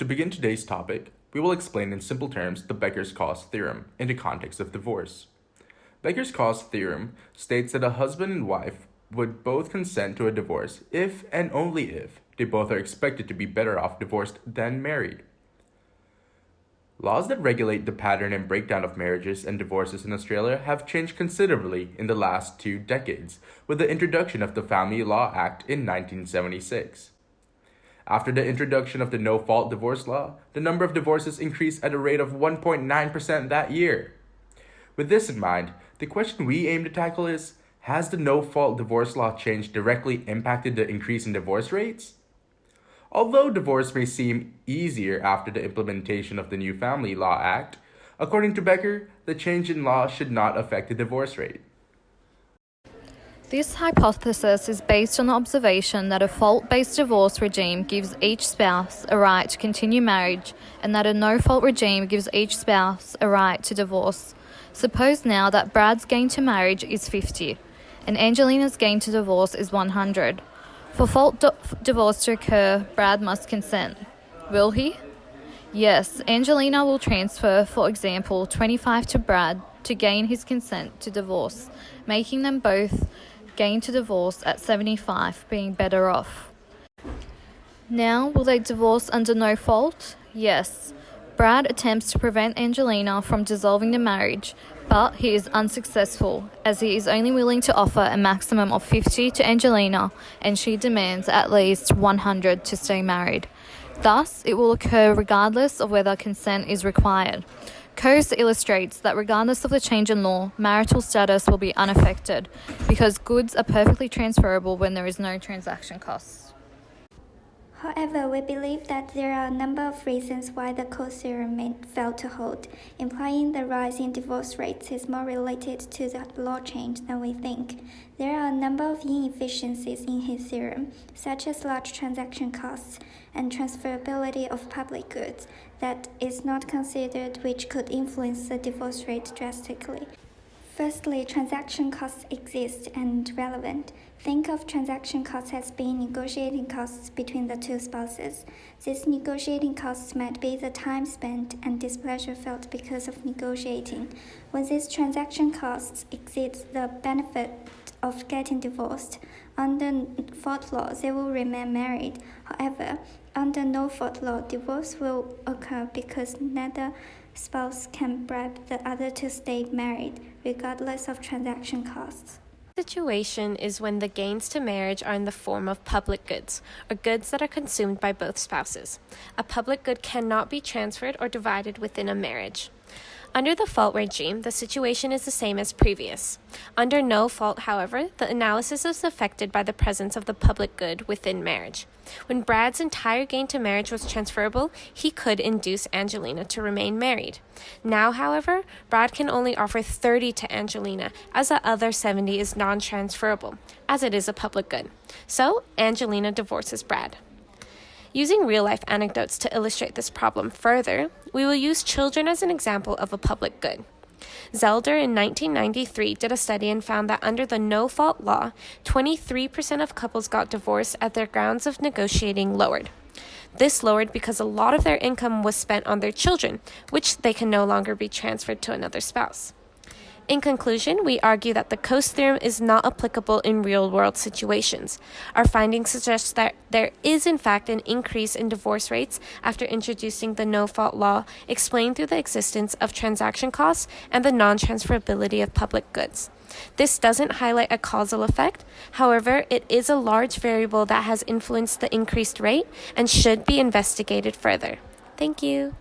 To begin today's topic, we will explain in simple terms the Becker's cause theorem in the context of divorce. Becker's cause theorem states that a husband and wife would both consent to a divorce if and only if they both are expected to be better off divorced than married. Laws that regulate the pattern and breakdown of marriages and divorces in Australia have changed considerably in the last 2 decades, with the introduction of the Family Law Act in 1976. After the introduction of the no-fault divorce law, the number of divorces increased at a rate of 1.9% that year. With this in mind, the question we aim to tackle is, has the no-fault divorce law change directly impacted the increase in divorce rates? Although divorce may seem easier after the implementation of the new Family Law Act, according to Becker, the change in law should not affect the divorce rate. This hypothesis is based on the observation that a fault-based divorce regime gives each spouse a right to continue marriage and that a no-fault regime gives each spouse a right to divorce. Suppose now that Brad's gain to marriage is 50 and Angelina's gain to divorce is 100. For fault divorce to occur, Brad must consent. Will he? Yes, Angelina will transfer, for example, 25 to Brad to gain his consent to divorce, making them both gain to divorce at 75, being better off. Now, will they divorce under no fault? Yes. Brad attempts to prevent Angelina from dissolving the marriage, but he is unsuccessful, as he is only willing to offer a maximum of 50 to Angelina, and she demands at least 100 to stay married. Thus, it will occur regardless of whether consent is required. Coase illustrates that regardless of the change in law, marital status will be unaffected because goods are perfectly transferable when there is no transaction costs. However, we believe that there are a number of reasons why the Coase theorem may fail to hold, implying the rise in divorce rates is more related to the law change than we think. There are a number of inefficiencies in his theorem, such as large transaction costs and transferability of public goods, that is not considered, which could influence the divorce rate drastically. Firstly, transaction costs exist and relevant. Think of transaction costs as being negotiating costs between the two spouses. These negotiating costs might be the time spent and displeasure felt because of negotiating. When these transaction costs exceed the benefit of getting divorced, under fault law, they will remain married. However, under no-fault law, divorce will occur because neither spouse can bribe the other to stay married, regardless of transaction costs. The situation is when the gains to marriage are in the form of public goods, or goods that are consumed by both spouses. A public good cannot be transferred or divided within a marriage. Under the fault regime, the situation is the same as previous. Under no fault, however, the analysis is affected by the presence of the public good within marriage. When Brad's entire gain to marriage was transferable, he could induce Angelina to remain married. Now, however, Brad can only offer 30 to Angelina, as the other 70 is non-transferable, as it is a public good. So, Angelina divorces Brad. Using real-life anecdotes to illustrate this problem further, we will use children as an example of a public good. Zelder in 1993 did a study and found that under the no-fault law, 23% of couples got divorced as their grounds of negotiating lowered. This lowered because a lot of their income was spent on their children, which they can no longer be transferred to another spouse. In conclusion, we argue that the Coase theorem is not applicable in real-world situations. Our findings suggest that there is in fact an increase in divorce rates after introducing the no-fault law, explained through the existence of transaction costs and the non-transferability of public goods. This doesn't highlight a causal effect. However, it is a large variable that has influenced the increased rate and should be investigated further. Thank you.